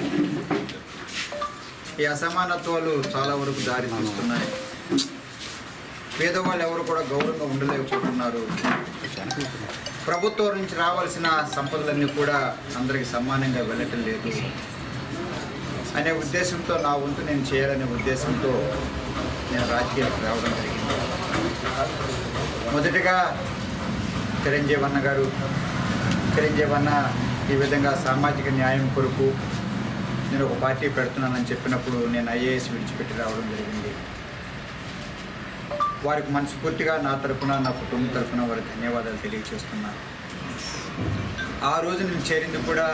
ఈ అసమానత్వాలు చాలా వరకు దారి తీస్తున్నాయి. పేదవాళ్ళు ఎవరు కూడా గౌరవంగా ఉండలేకపోతున్నారు. ప్రభుత్వం నుంచి రావాల్సిన సంపదలన్నీ కూడా అందరికీ సమానంగా వెళ్ళటం లేదు అనే ఉద్దేశంతో, నా వంతు నేను చేయాలనే ఉద్దేశంతో నేను రాజకీయాలకు రావడం జరిగింది. మొదటగా చిరంజీవి అన్న ఈ విధంగా సామాజిక న్యాయం కొరకు నేను ఒక పార్టీ పెడుతున్నానని చెప్పినప్పుడు నేను ఐఏఎస్ విడిచిపెట్టి రావడం జరిగింది. వారికి మనస్ఫూర్తిగా నా తరఫున, నా కుటుంబం తరఫున వారికి ధన్యవాదాలు తెలియజేస్తున్నాను. ఆ రోజు నేను చేరింది కూడా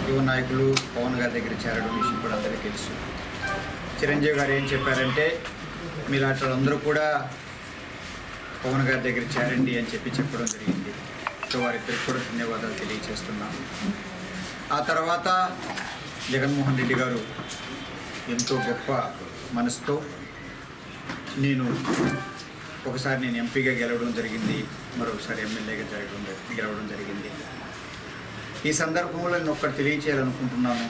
యువ నాయకులు పవన్ గారి దగ్గర చేరడం విషయం కూడా అందరికీ తెలుసు. చిరంజీవి గారు ఏం చెప్పారంటే, మీలాంటి వాళ్ళందరూ కూడా పవన్ గారి దగ్గర చేరండి అని చెప్పడం జరిగింది. సో వారిద్దరికి కూడా ధన్యవాదాలు తెలియజేస్తున్నాను. ఆ తర్వాత జగన్మోహన్ రెడ్డి గారు ఎంతో గొప్ప మనసుతో ఒకసారి నేను ఎంపీగా గెలవడం జరిగింది, మరొకసారి ఎమ్మెల్యేగా గెలవడం జరిగింది. ఈ సందర్భంలో నేను ఒక్కటి తెలియచేయాలనుకుంటున్నాను.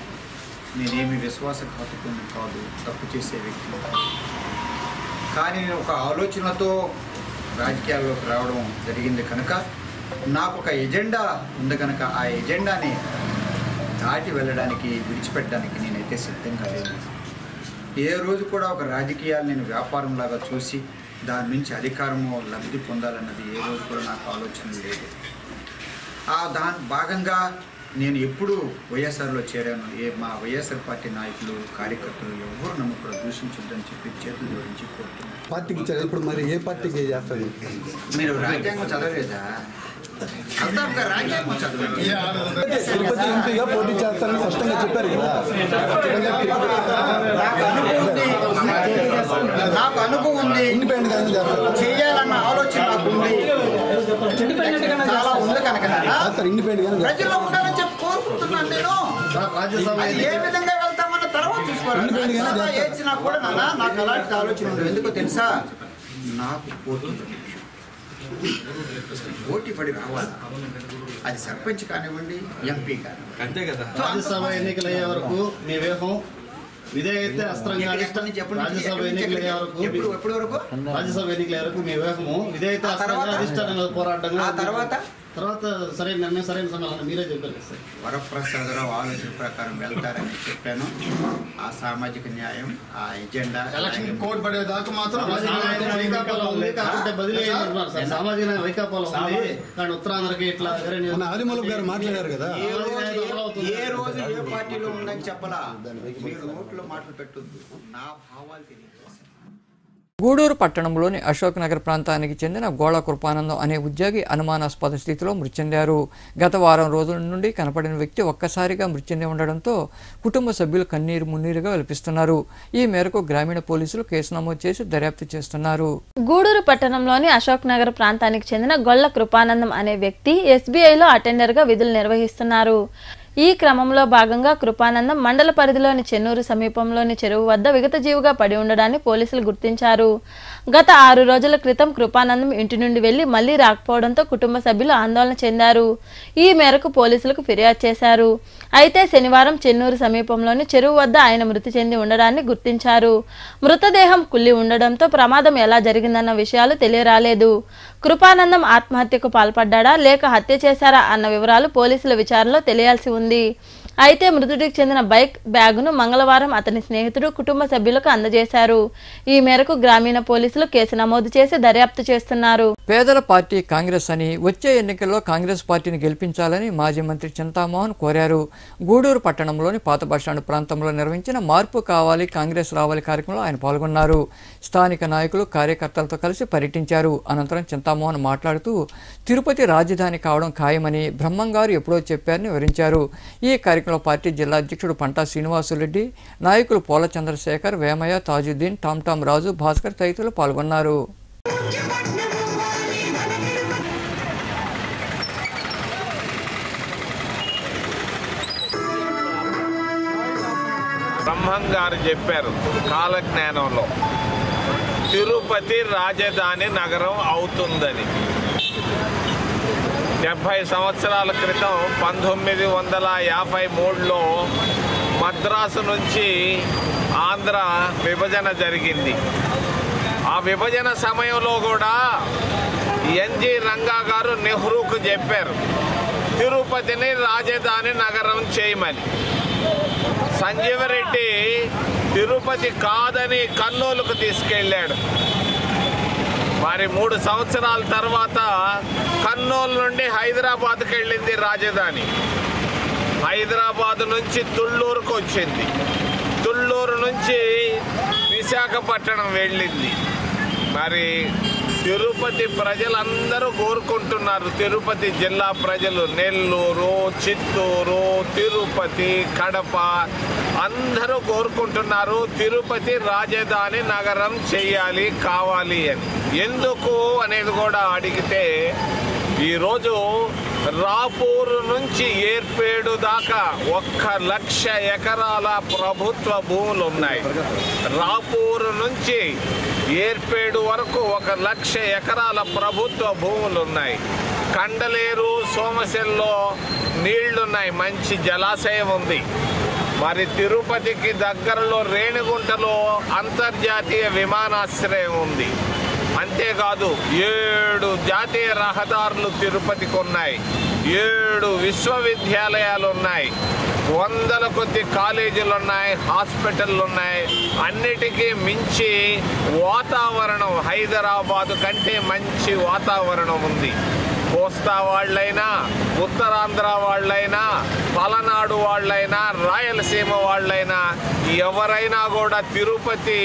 నేనేమి విశ్వాసఘాతకుని కాదు, తప్పు చేసే వ్యక్తిని కాదు. కానీ నేను ఒక ఆలోచనతో రాజకీయాల్లోకి రావడం జరిగింది కనుక నాకు ఒక ఎజెండా ఉంది కనుక ఆ ఎజెండాని దాటి వెళ్ళడానికి, విడిచిపెట్టడానికి నేనైతే సిద్ధంగా లేదు. ఏ రోజు కూడా ఒక రాజకీయాలు నేను వ్యాపారంలాగా చూసి దాని నుంచి అధికారము లబ్ధి పొందాలన్నది ఏ రోజు కూడా నాకు ఆలోచన లేదు. దాని భాగంగా నేను ఎప్పుడు వైఎస్ఆర్లో చేరాను, మా వైఎస్ఆర్ పార్టీ నాయకులు కార్యకర్తలు ఎవరు నన్ను కూడా దూషించొద్దని చెప్పి చేతులు జోడించి కోరుతున్నాను. పార్టీకి ఇచ్చారు, ఇప్పుడు మరి ఏ పార్టీకి చేస్తారు? మీరు రాజ్యాంగం చదవలేదా? రాజ్యాంగం చదవండి. తిరుపతి ఎంపీగా పోటీ చేస్తారని స్పష్టంగా చెప్పారు కదా. నాకు అనుభవం ఉంది, చేయాలన్న ఆలోచన నాకు ఉంది, చాలా ఉంది కనుక ప్రజల్లో ఉండాలని చెప్పి కోరుకుంటున్నాను. నేను ఏ విధంగా వెళ్తామన్న తర్వాత చూసుకోవాలి. ఏడ్చినా కూడా నాకు అలాంటి ఆలోచన ఉండదు. ఎందుకో తెలుసా, నాకు పోటీ పడి రావాలి. అది సర్పంచ్ కానివ్వండి, ఎంపీ కానివ్వండి, అంతే కదా. రాజ్యసభ ఎన్నికలు అయ్యే వరకు మీ వ్యూహం విధేయత అస్త్రంగా రాజ్యసభ ఎన్నికలు అయ్యే వరకు ఎప్పటి వరకు రాజ్యసభ ఎన్నికల వరకు మీ వ్యూహము విధేయత అస్త్రంగా అధిష్టానంగా పోరాటంగా తర్వాత సరైన నిర్ణయం సరైన సమయాన్ని మీరే చెప్పారు సార్. వరప్రసాదరావు ఆలోచన ప్రకారం వెళ్తారని చెప్పాను. ఆ సామాజిక న్యాయం, ఆ ఎజెండా ఎలక్షన్ కోడ్ పడేదాకా మాత్రం వైకాపాలో ఉంది కాబట్టి బదిలీ అయ్యారు సార్. సామాజిక న్యాయం వైకాపాలో ఉంది కానీ ఉత్తరాంధ్రకి ఇట్లా ఆదిమూలపు గారు మాట్లాడారు కదా. ఏ రోజు ఏ పార్టీలో ఉందని చెప్పలా. మీరు నోట్లో మాటలు పెట్టొద్దు, నా భావాలు తెలియజేస్తాను. గూడూరు పట్టణంలోని అశోక్ నగర్ ప్రాంతానికి చెందిన గోళ కృపానందం అనే ఉద్యోగి అనుమానాస్పద స్థితిలో మృతి చెందారు. గత వారం రోజుల నుండి కనపడిన వ్యక్తి ఒక్కసారిగా మృతి చెంది ఉండడంతో కుటుంబ సభ్యులు కన్నీరు మున్నీరుగా వెలిపిస్తున్నారు. ఈ మేరకు గ్రామీణ పోలీసులు కేసు నమోదు చేసి దర్యాప్తు చేస్తున్నారు. గూడూరు పట్టణంలోని అశోక్ నగర్ ప్రాంతానికి చెందిన గొల్ల కృపానందం అనే వ్యక్తి ఎస్బీఐలో అటెండర్గా విధులు నిర్వహిస్తున్నారు. ఈ క్రమంలో భాగంగా కృపానందం మండల పరిధిలోని చెన్నూరు సమీపంలోని చెరువు వద్ద విగతజీవిగా పడి ఉండడాన్ని పోలీసులు గుర్తించారు. గత 6 రోజుల క్రితం కృపానందం ఇంటి నుండి వెళ్లి మళ్లీ రాకపోవడంతో కుటుంబ సభ్యులు ఆందోళన చెందారు. ఈ మేరకు పోలీసులకు ఫిర్యాదు చేశారు. అయితే శనివారం చెన్నూరు సమీపంలోని చెరువు వద్ద ఆయన మృతి చెంది ఉండడాన్ని గుర్తించారు. మృతదేహం కుళ్లి ఉండడంతో ప్రమాదం ఎలా జరిగిందన్న విషయాలు తెలియరాలేదు. కృపానందం ఆత్మహత్యకు పాల్పడ్డా లేక హత్య చేశారా అన్న వివరాలు పోలీసుల విచారణలో తెలియాల్సి ఉంది. అయితే మృతుడికి చెందిన బైక్ బ్యాగును మంగళవారం అతని స్నేహితుడు కుటుంబ సభ్యులకు అందజేశారు. ఈ మేరకు గ్రామీణ పోలీసులు కేసు నమోదు చేసి దర్యాప్తు చేస్తున్నారు. పేదల పార్టీ కాంగ్రెస్ అని వచ్చే ఎన్నికల్లో కాంగ్రెస్ పార్టీని గెలిపించాలని మాజీ మంత్రి చింతామోహన్ కోరారు. గూడూరు పట్టణంలోని పాత బస్టాండ్ ప్రాంతంలో నిర్వహించిన మార్పు కావాలి కాంగ్రెస్ రావాలి కార్యక్రమంలో ఆయన పాల్గొన్నారు. స్థానిక నాయకులు కార్యకర్తలతో కలిసి పర్యటించారు. అనంతరం చింతామోహన్ మాట్లాడుతూ తిరుపతి రాజధాని కావడం ఖాయమని బ్రహ్మంగారు ఎప్పుడో చెప్పారని వివరించారు. ఈ కార్యక్రమంలో పార్టీ జిల్లా అధ్యక్షుడు పంటా శ్రీనివాసులరెడ్డి, నాయకులు పోల చంద్రశేఖర్, వేమయ్య, తాజుద్దీన్, టామ్ రాజు, భాస్కర్ తదితరులు పాల్గొన్నారు. బ్రహ్మంగారు చెప్పారు కాలజ్ఞానంలో తిరుపతి రాజధాని నగరం అవుతుందని. 70 సంవత్సరాల క్రితం 1953లో మద్రాసు నుంచి ఆంధ్ర విభజన జరిగింది. ఆ విభజన సమయంలో కూడా ఎన్జి రంగా గారు నెహ్రూకు చెప్పారు తిరుపతిని రాజధాని నగరం చేయమని. సంజీవరెడ్డి తిరుపతి కాదని కర్నూలుకు తీసుకెళ్ళాడు. మరి 3 సంవత్సరాల తర్వాత కర్నూలు నుండి హైదరాబాద్కి వెళ్ళింది రాజధాని. హైదరాబాద్ నుంచి తుళ్ళూరుకు వచ్చింది. తుళ్ళూరు నుంచి విశాఖపట్నం వెళ్ళింది. మరి తిరుపతి ప్రజలందరూ కోరుకుంటున్నారు, తిరుపతి జిల్లా ప్రజలు, నెల్లూరు, చిత్తూరు, తిరుపతి, కడప అందరూ కోరుకుంటున్నారు తిరుపతి రాజధాని నగరం చేయాలి కావాలి అని. ఎందుకు అనేది కూడా అడిగితే ఈరోజు రాపూరు నుంచి ఏర్పేడు దాకా 1,00,000 ఎకరాల ప్రభుత్వ భూములు ఉన్నాయి. రాపూరు నుంచి ఏర్పేడు వరకు 1,00,000 ఎకరాల ప్రభుత్వ భూములు ఉన్నాయి. కండలేరు, సోమశెల్లో నీళ్లున్నాయి, మంచి జలాశయం ఉంది. మరి తిరుపతికి దగ్గరలో రేణిగుంటలో అంతర్జాతీయ విమానాశ్రయం ఉంది. అంతేకాదు 7 జాతీయ రహదారులు తిరుపతికి ఉన్నాయి. 7 విశ్వవిద్యాలయాలు ఉన్నాయి. 100 కొద్ది కాలేజీలు ఉన్నాయి, హాస్పిటళ్ళు ఉన్నాయి. అన్నిటికీ మించి వాతావరణం హైదరాబాదు కంటే మంచి వాతావరణం ఉంది. కోస్తా వాళ్ళైనా, ఉత్తరాంధ్ర వాళ్ళైనా, పలనాడు వాళ్ళైనా, రాయలసీమ వాళ్ళైనా, ఎవరైనా కూడా తిరుపతి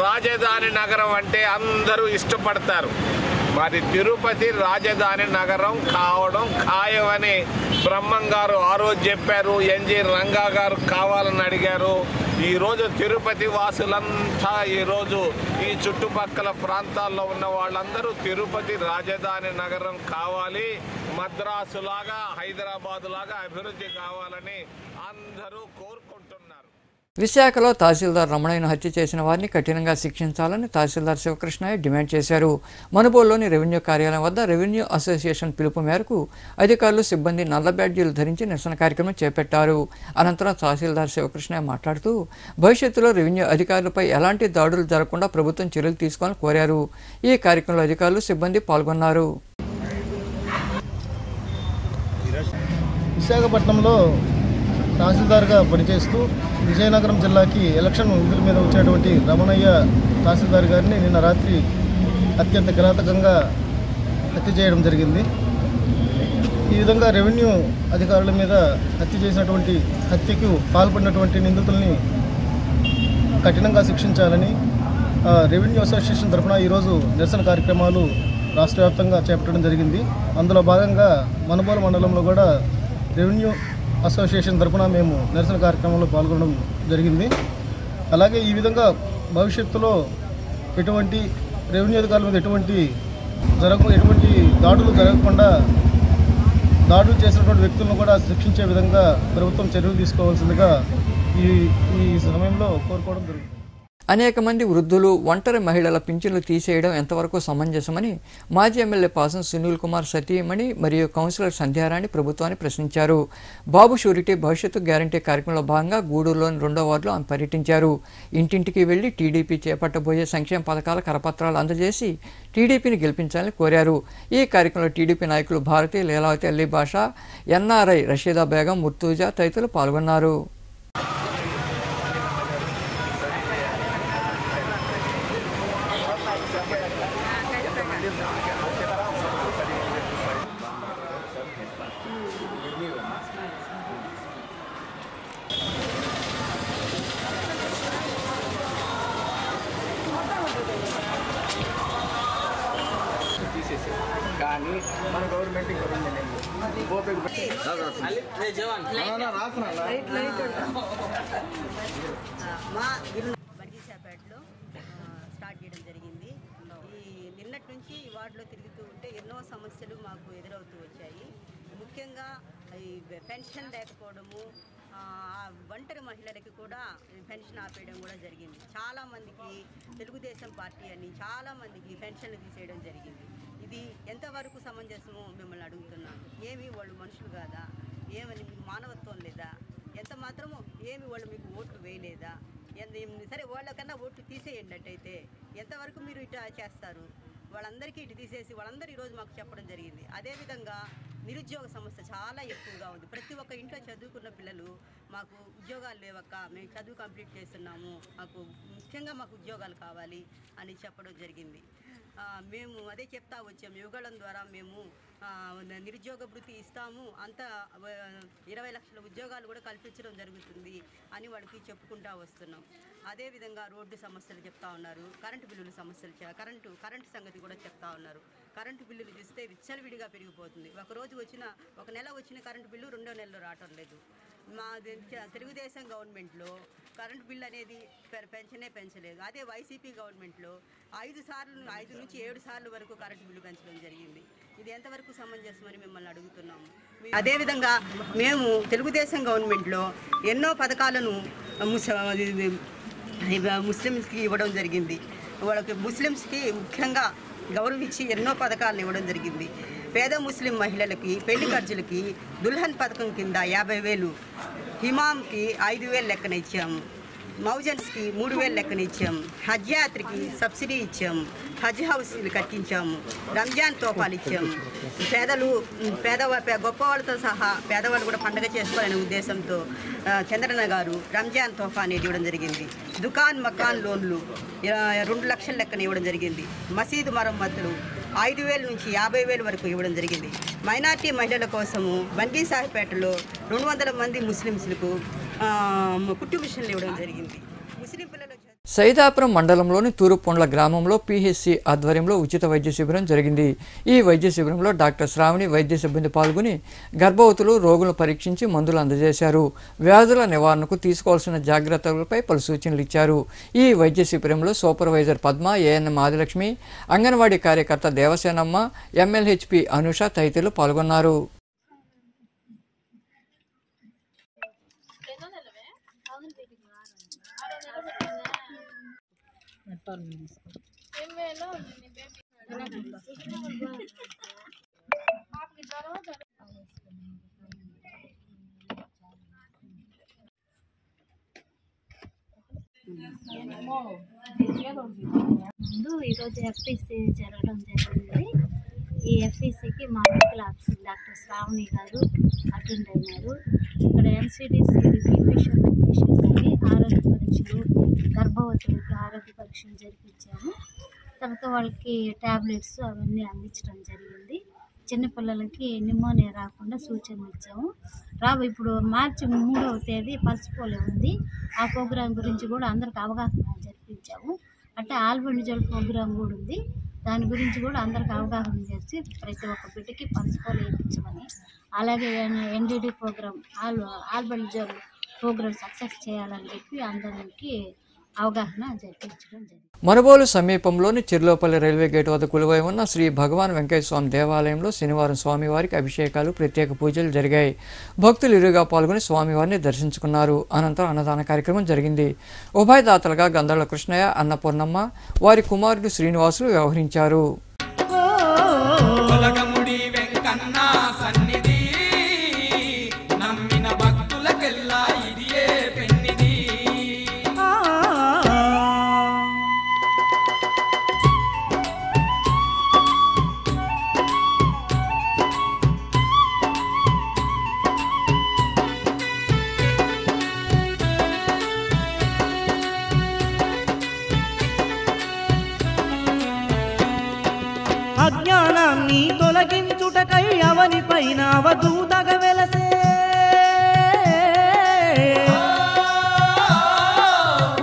రాజధాని నగరం అంటే అందరూ ఇష్టపడతారు. మరి తిరుపతి రాజధాని నగరం కావడం ఖాయమని బ్రహ్మం గారు ఆ రోజు చెప్పారు. ఎన్జి రంగా గారు కావాలని అడిగారు. ఈరోజు తిరుపతి వాసులంతా ఈరోజు ఈ చుట్టుపక్కల ప్రాంతాల్లో ఉన్న వాళ్ళందరూ తిరుపతి రాజధాని నగరం కావాలి, మద్రాసు లాగా, హైదరాబాద్ లాగా అభివృద్ధి కావాలని అందరూ కోరుకుంటున్నారు. విశాఖలో తహసీల్దార్ రమణయ్యను హత్య చేసిన వారిని కఠినంగా శిక్షించాలని తహసీల్దార్ శివకృష్ణయ్య డిమాండ్ చేశారు. మనుబోలులోని రెవెన్యూ కార్యాలయం వద్ద రెవెన్యూ అసోసియేషన్ పిలుపు మేరకు అధికారులు, సిబ్బంది నల్ల బ్యాడ్జీలు ధరించి నిరసన కార్యక్రమం చేపట్టారు. అనంతరం తహసీల్దార్ శివకృష్ణయ్య మాట్లాడుతూ భవిష్యత్తులో రెవెన్యూ అధికారులపై ఎలాంటి దాడులు జరగకుండా ప్రభుత్వం చర్యలు తీసుకోవాలని కోరారు. ఈ కార్యక్రమంలో అధికారులు, సిబ్బంది పాల్గొన్నారు. విశాఖపట్నంలో తహసీల్దార్గా పనిచేస్తూ విజయనగరం జిల్లాకి ఎలక్షన్ విధుల మీద వచ్చేటువంటి రమణయ్య తహసీల్దార్ గారిని నిన్న రాత్రి అత్యంత కిరాతకంగా హత్య చేయడం జరిగింది. ఈ విధంగా రెవెన్యూ అధికారుల మీద హత్యకు పాల్పడినటువంటి నిందితుల్ని కఠినంగా శిక్షించాలని రెవెన్యూ అసోసియేషన్ తరఫున ఈరోజు నిరసన కార్యక్రమాలు రాష్ట్ర వ్యాప్తంగా చేపట్టడం జరిగింది. అందులో భాగంగా మనుబోలు మండలంలో కూడా రెవెన్యూ అసోసియేషన్ తరఫున మేము నిరసన కార్యక్రమంలో పాల్గొనడం జరిగింది. అలాగే ఈ విధంగా భవిష్యత్తులో ఎటువంటి రెవెన్యూ అధికారుల మీద ఎటువంటి దాడులు జరగకుండా దాడులు చేసినటువంటి వ్యక్తులను కూడా శిక్షించే విధంగా ప్రభుత్వం చర్యలు తీసుకోవాల్సిందిగా ఈ సమయంలో కోరుకోవడం జరుగుతుంది. అనేక మంది వృద్ధులు, ఒంటరి మహిళల పింఛన్లు తీసేయడం ఎంతవరకు సమంజసమని మాజీ ఎమ్మెల్యే పాసం సునీల్ కుమార్ సతీమణి మరియు కౌన్సిలర్ సంధ్యారాణి ప్రభుత్వాన్ని ప్రశ్నించారు. బాబు షూరిటీ భవిష్యత్తు గ్యారంటీ కార్యక్రమంలో భాగంగా గూడూరులోని 2వ వార్డులో ఆమె పర్యటించారు. ఇంటింటికి వెళ్లి టీడీపీ చేపట్టబోయే సంక్షేమ పథకాల కరపత్రాలు అందజేసి టీడీపీని గెలిపించాలని కోరారు. ఈ కార్యక్రమంలో టీడీపీ నాయకులు భారతి, లీలావతి, అల్లీ బాషా, ఎన్ఆర్ఐ రషీదా బేగం, ముర్తూజా తదితరులు పాల్గొన్నారు. కానీ మన గవర్నమెంట్ బడ్జీసాపేటలో స్టార్ట్ చేయడం జరిగింది. నిన్నటి నుంచి ఈ వార్డులో తిరుగుతూ ఉంటే ఎన్నో సమస్యలు మాకు ఎదురవుతూ వచ్చాయి. ముఖ్యంగా ఈ పెన్షన్ లేకపోవడము, ఒంటరి మహిళలకి కూడా పెన్షన్ ఆపేయడం కూడా జరిగింది. చాలామందికి తెలుగుదేశం పార్టీ అని చాలామందికి పెన్షన్లు తీసేయడం జరిగింది. ఇది ఎంతవరకు సమంజసమో మిమ్మల్ని అడుగుతున్నాను. ఏమి వాళ్ళు మనుషులు కాదా? ఏమని మీకు మానవత్వం లేదా? ఎంత మాత్రమో ఏమి వాళ్ళు మీకు ఓట్లు వేయలేదా? సరే వాళ్ళకన్నా ఓట్లు తీసేయండి, ఎంతవరకు మీరు ఇట్లా చేస్తారు? వాళ్ళందరికీ ఇటు తీసేసి వాళ్ళందరూ ఈరోజు మాకు చెప్పడం జరిగింది. అదేవిధంగా నిరుద్యోగ సమస్య చాలా ఎక్కువగా ఉంది. ప్రతి ఒక్క ఇంట్లో చదువుకున్న పిల్లలు మాకు ఉద్యోగాలు లేవక్క, మేము చదువు కంప్లీట్ చేస్తున్నాము, ముఖ్యంగా మాకు ఉద్యోగాలు కావాలి అని చెప్పడం జరిగింది. మేము అదే చెప్తా వచ్చాము. యువగళం ద్వారా మేము నిరుద్యోగ భృతి ఇస్తాము, అంతా 20 లక్షల ఉద్యోగాలు కూడా కల్పించడం జరుగుతుంది అని వాళ్ళకి చెప్పుకుంటా వస్తున్నాం. అదేవిధంగా రోడ్డు సమస్యలు చెప్తా ఉన్నారు, కరెంటు బిల్లుల సమస్యలు, కరెంటు సంగతి కూడా చెప్తా ఉన్నారు. కరెంటు బిల్లులు చూస్తే విచ్చలవిడిగా పెరిగిపోతుంది. ఒక నెల వచ్చిన కరెంటు బిల్లు 2వ నెలలో రావటం లేదు. మా తెలుగుదేశం గవర్నమెంట్లో కరెంటు బిల్లు అనేది పెంచలేదు. అదే వైసీపీ గవర్నమెంట్లో 5 నుంచి 7 సార్లు వరకు కరెంటు బిల్లు పెంచడం జరిగింది. ఇది ఎంతవరకు సమంజసమని మిమ్మల్ని అడుగుతున్నాము. అదేవిధంగా మేము తెలుగుదేశం గవర్నమెంట్లో ఎన్నో పథకాలను ముస్లిమ్స్కి ఇవ్వడం జరిగింది. వాళ్ళకి ముస్లిమ్స్కి ముఖ్యంగా గౌరవించి ఎన్నో పథకాలను ఇవ్వడం జరిగింది. పేద ముస్లిం మహిళలకి పెళ్లి ఖర్చులకి దుల్హన్ పథకం కింద 50,000, హిమామ్కి 5,000 లెక్కన ఇచ్చాము, మౌజన్స్కి 3,000 లెక్కన ఇచ్చాము, హజ్ యాత్రకి సబ్సిడీ ఇచ్చాము, హజ్ హౌస్లు కట్టించాము, రంజాన్ తోఫాలు ఇచ్చాము. గొప్పవాళ్ళతో సహా పేదవాళ్ళు కూడా పండుగ చేసుకోవాలనే ఉద్దేశంతో చంద్రన్న గారు రంజాన్ తోఫా అనేది ఇవ్వడం జరిగింది. దుకాన్ మకాన్ లోన్లు 2 లక్షల లెక్కన ఇవ్వడం జరిగింది. మసీదు మరమ్మతులు 5,000 నుంచి 50,000 వరకు ఇవ్వడం జరిగింది. మైనార్టీ మహిళల కోసము బండి సాహిపేటలో 200 మంది ముస్లింస్లకు కుట్టు మిషన్లు ఇవ్వడం జరిగింది. ముస్లిం పిల్లలు సైదాపురం మండలంలోని తూరుపొండ్ల గ్రామంలో PHC ఆధ్వర్యంలో ఉచిత వైద్య శిబిరం జరిగింది. ఈ వైద్య శిబిరంలో డాక్టర్ శ్రావణి వైద్య సిబ్బంది పాల్గొని గర్భవతులు రోగులను పరీక్షించి మందులు అందజేశారు. వ్యాధుల నివారణకు తీసుకోవాల్సిన జాగ్రత్తలపై పలు సూచనలు ఇచ్చారు. ఈ వైద్య శిబిరంలో సూపర్వైజర్ పద్మ, ANM ఆదిలక్ష్మి, అంగన్వాడీ కార్యకర్త దేవసేనమ్మ, MLHP అనుష తదితరులు పాల్గొన్నారు. ముందు ఈరోజు FPC జరగడం జరిగింది. ఈ FPCకి మా మెడికల్ ఆఫీసర్ డాక్టర్ శ్రావణి గారు అటెండ్ అయినారు. ఇక్కడ NCDC పేషెంట్స్కి ఆరోగ్య పరీక్షలు, గర్భవతులకి ఆరోగ్య పరీక్షలు జరిపించాము. తర్వాత వాళ్ళకి ట్యాబ్లెట్స్ అవన్నీ అందించడం జరిగింది. చిన్నపిల్లలకి నిమోనియా రాకుండా సూచనలు ఇచ్చాము. ఇప్పుడు మార్చి 3వ తేదీ పల్స్ పోలియో ఉంది. ఆ ప్రోగ్రాం గురించి కూడా అందరికి అవగాహన జరిపించాము. అంటే ఆల్బెండజోల్ ప్రోగ్రాం కూడా ఉంది. దాని గురించి కూడా అందరికి అవగాహన చేసి ప్రతి ఒక్క బిడ్డకి పల్స్ పోలియో ఇప్పించమని, అలాగే NDD program albendazole program success చేయాలని చెప్పి అందరికి అవగాహన జరిపించడం జరిగింది. మనుబోలు సమీపంలోని చిర్లోపల్లి రైల్వే గేట్ వద్ద కొలువై ఉన్న శ్రీ భగవాన్ వెంకయ్య స్వామి దేవాలయంలో శనివారం స్వామివారికి అభిషేకాలు, ప్రత్యేక పూజలు జరిగాయి. భక్తులు ఇరుగా పాల్గొని స్వామివారిని దర్శించుకున్నారు. అనంతరం అన్నదాన కార్యక్రమం జరిగింది. ఉభయదాతలుగా గంధర్ల కృష్ణయ్య, అన్నపూర్ణమ్మ, వారి కుమారుడు శ్రీనివాసులు వ్యవహరించారు. అజ్ఞానాన్ని తొలగించుటకై అవని పైన అవధూతగా వెలసే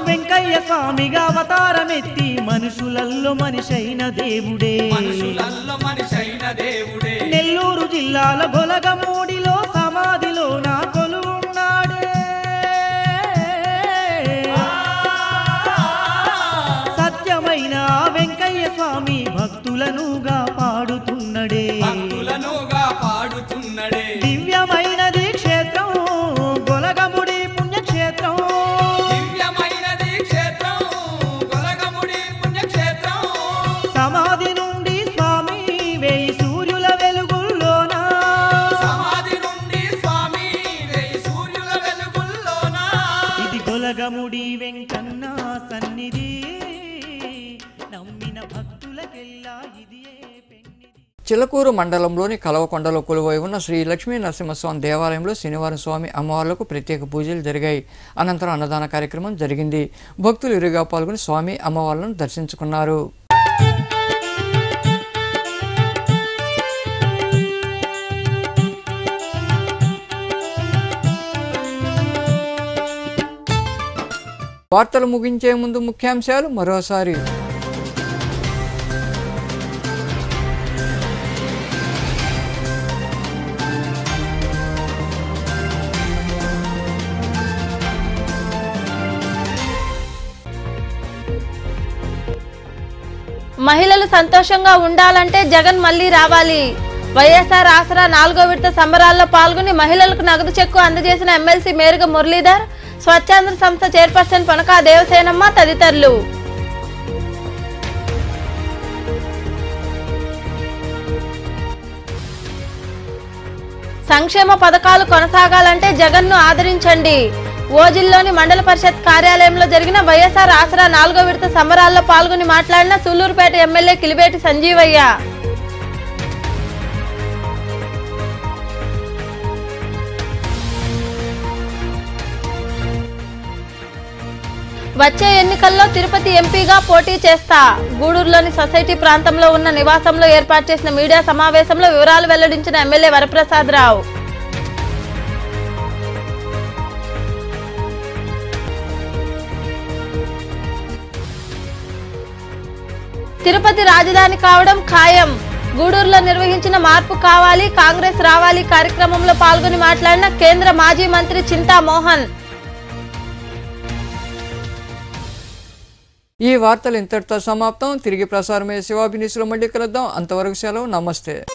వెంకయ్య స్వామిగా అవతారమెత్తి మనుషులల్లో మనిషైన దేవుడే. నెల్లూరు జిల్లాల గొలగమూడిలో సమాధిలో నా కొలువున్నాడే. సత్యమైన వెంకయ్య స్వామి భక్తులనుగా పాడుతున్నడే. దివ్యమైనది క్షేత్రం గొలగముడి పుణ్యక్షేత్రం. సమాధి నుండి స్వామి వేయి సూర్యుల వెలుగుల్లోన ఇది గొలగముడి వెంకన్న సన్నిధి. నమ్మిన భక్తులకెల్లా ఇదియే పెన్నిది. చిలకూరు మండలంలోని కలవకొండలో కొలువై ఉన్న శ్రీ లక్ష్మీ నరసింహస్వామి దేవాలయంలో శనివారం స్వామి అమ్మవార్లకు ప్రత్యేక పూజలు జరిగాయి. అనంతరం అన్నదాన కార్యక్రమం జరిగింది. భక్తులు ఇరుగా పాల్గొని స్వామి అమ్మవార్లను దర్శించుకున్నారు. వార్తలు ముగించే ముందు ముఖ్యాంశాలు మరోసారి. మహిళలు సంతోషంగా ఉండాలంటే జగన్ మళ్లీ రావాలి. వైఎస్ఆర్ ఆసరా 4వ విడత సంబరాల్లో పాల్గొని మహిళలకు నగదు చెక్కు అందజేసిన ఎమ్మెల్సీ మేరుగ మురళీధర్, స్వచ్ఛాంధ్ర సంస్థ చైర్పర్సన్ పొనకా దేవసేనమ్మ తదితరులు. సంక్షేమ పథకాలు కొనసాగాలంటే జగన్ను ఆదరించండి. ఓజిల్లోని మండల పరిషత్ కార్యాలయంలో జరిగిన వైఎస్ఆర్ ఆసరా 4వ విడత సంబరాల్లో పాల్గొని మాట్లాడిన సూళ్లూరుపేట ఎమ్మెల్యే కిలివేటి సంజీవయ్య. వచ్చే ఎన్నికల్లో తిరుపతి ఎంపీగా పోటీ చేస్తా. గూడూరులోని సొసైటీ ప్రాంతంలో ఉన్న నివాసంలో ఏర్పాటు చేసిన మీడియా సమావేశంలో వివరాలు వెల్లడించిన ఎమ్మెల్యే వరప్రసాదరావు. తిరుపతి రాజధాని కావడం ఖాయం. గూడూరులో నిర్వహించిన మార్పు కావాలి, కాంగ్రెస్ రావాలి కార్యక్రమంలో పాల్గొని మాట్లాడిన కేంద్ర మాజీ మంత్రి చింతా మోహన్. ఈ వార్తలు ఇంతటితో సమాప్తం. తిరిగి ప్రసారమయ్యే శివాభినీసులో మళ్ళీ కలుద్దాం. అంతవరకు సెలవు. నమస్తే.